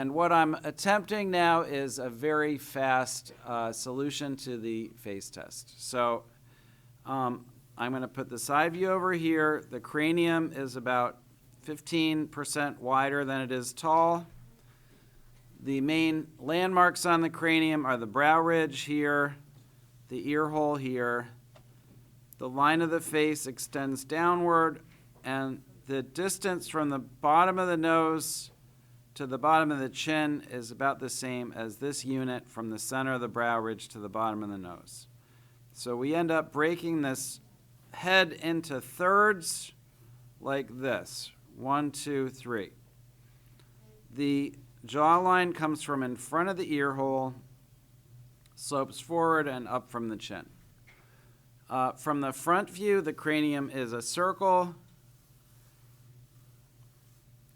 And what I'm attempting now is a very fast solution to the face test. So I'm going to put the side view over here. The cranium is about 15% wider than it is tall. The main landmarks on the cranium are the brow ridge here, the ear hole here. The line of the face extends downward, and the distance from the bottom of the nose to the bottom of the chin is about the same as this unit from the center of the brow ridge to the bottom of the nose. So we end up breaking this head into thirds like this. 1, 2, 3. The jawline comes from in front of the ear hole, slopes forward and up from the chin. From the front view, the cranium is a circle,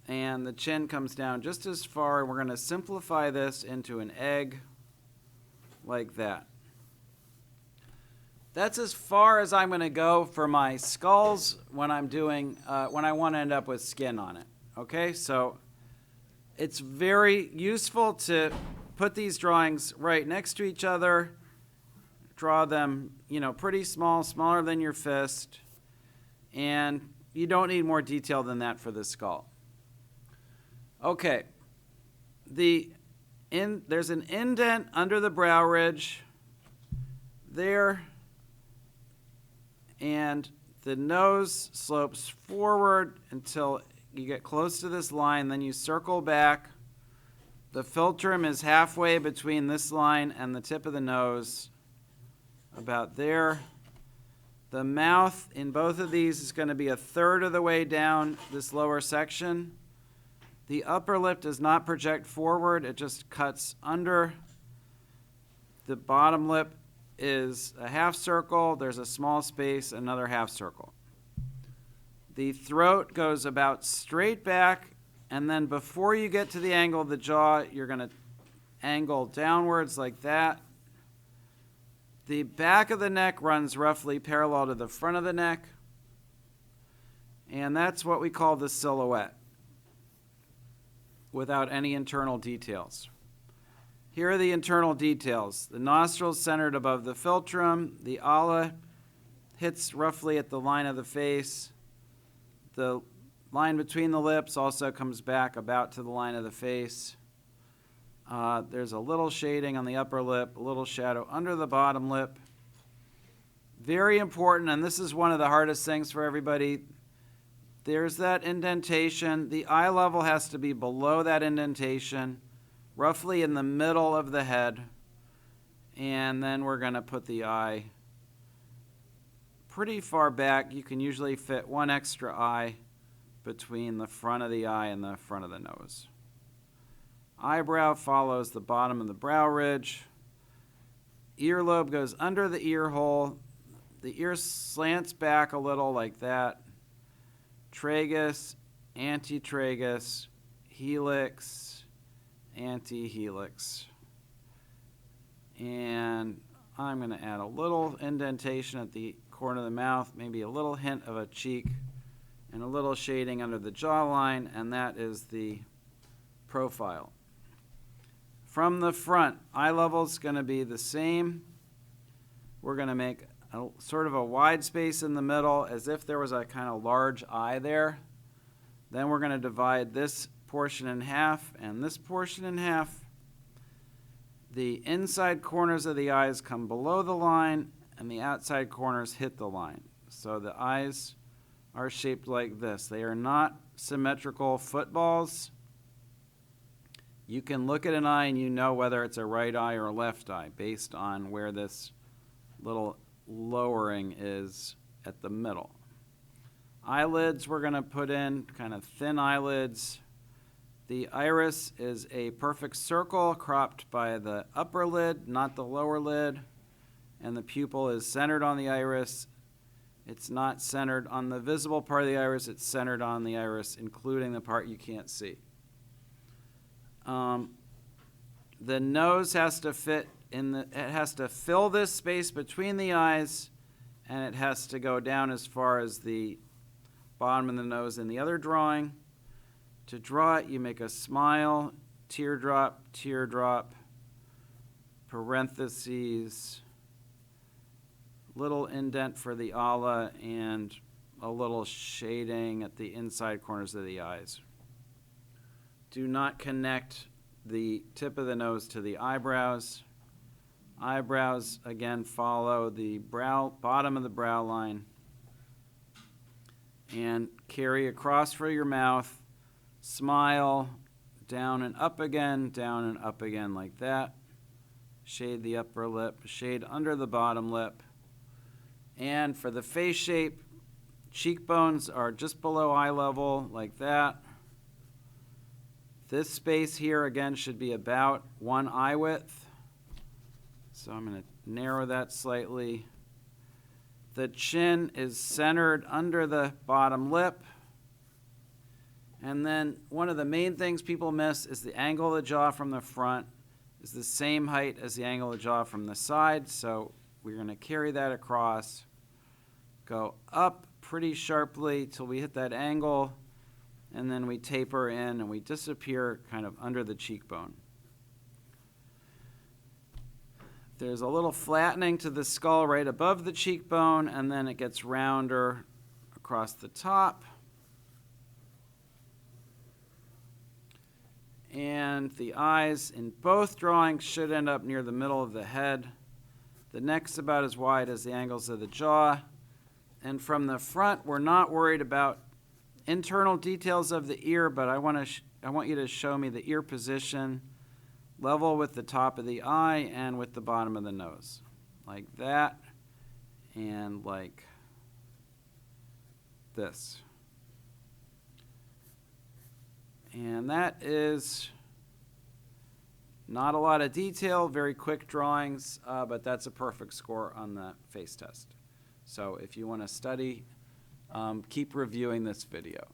and the chin comes down just as far. We're going to simplify this into an egg like that. That's as far as I'm going to go for my skulls when I'm doing when I want to end up with skin on it. Okay, so it's very useful to put these drawings right next to each other. Draw them, pretty small, smaller than your fist, and you don't need more detail than that for the skull. Okay, there's an indent under the brow ridge there, and the nose slopes forward until you get close to this line, then you circle back. The philtrum is halfway between this line and the tip of the nose, about there. The mouth in both of these is going to be a third of the way down this lower section. The upper lip does not project forward, it just cuts under. The bottom lip is a half circle, there's a small space, another half circle. The throat goes about straight back, and then before you get to the angle of the jaw, you're going to angle downwards like that. The back of the neck runs roughly parallel to the front of the neck, and that's what we call the silhouette, without any internal details. Here are the internal details. The nostrils centered above the philtrum. The ala hits roughly at the line of the face. The line between the lips also comes back about to the line of the face. There's a little shading on the upper lip, a little shadow under the bottom lip. Very important, and this is one of the hardest things for everybody. There's that indentation. The eye level has to be below that indentation, roughly in the middle of the head. And then we're going to put the eye pretty far back. You can usually fit one extra eye between the front of the eye and the front of the nose. Eyebrow follows the bottom of the brow ridge. Earlobe goes under the ear hole. The ear slants back a little like that. Tragus, antitragus, helix, antihelix. And I'm going to add a little indentation at the corner of the mouth, maybe a little hint of a cheek, and a little shading under the jawline, and that is the profile. From the front, eye level is going to be the same. We're going to make a sort of a wide space in the middle as if there was a kind of large eye there. Then we're going to divide this portion in half and this portion in half. The inside corners of the eyes come below the line and the outside corners hit the line. So the eyes are shaped like this. They are not symmetrical footballs. You can look at an eye and you know whether it's a right eye or a left eye based on where this little lowering is at the middle. Eyelids we're going to put in kind of thin eyelids. The iris is a perfect circle cropped by the upper lid, not the lower lid. And the pupil is centered on the iris. It's not centered on the visible part of the iris, it's centered on the iris, including the part you can't see. The nose has to fit it has to fill this space between the eyes, and it has to go down as far as the bottom of the nose in the other drawing. To draw it, you make a smile, teardrop, teardrop, parentheses, little indent for the ala, and a little shading at the inside corners of the eyes. Do not connect the tip of the nose to the eyebrows. Eyebrows, again, follow the bottom of the brow line and carry across for your mouth. Smile, down and up again like that. Shade the upper lip, shade under the bottom lip. And for the face shape, cheekbones are just below eye level like that. This space here, again, should be about one eye width. So I'm going to narrow that slightly. The chin is centered under the bottom lip. And then one of the main things people miss is the angle of the jaw from the front is the same height as the angle of the jaw from the side. So we're going to carry that across, go up pretty sharply till we hit that angle, and then we taper in and we disappear kind of under the cheekbone. There's a little flattening to the skull right above the cheekbone, and then it gets rounder across the top. And the eyes in both drawings should end up near the middle of the head. The neck's about as wide as the angles of the jaw. And from the front, we're not worried about internal details of the ear, but I want you to show me the ear position level with the top of the eye and with the bottom of the nose. Like that and like this. And that is not a lot of detail, very quick drawings, but that's a perfect score on the face test. So if you want to study, keep reviewing this video.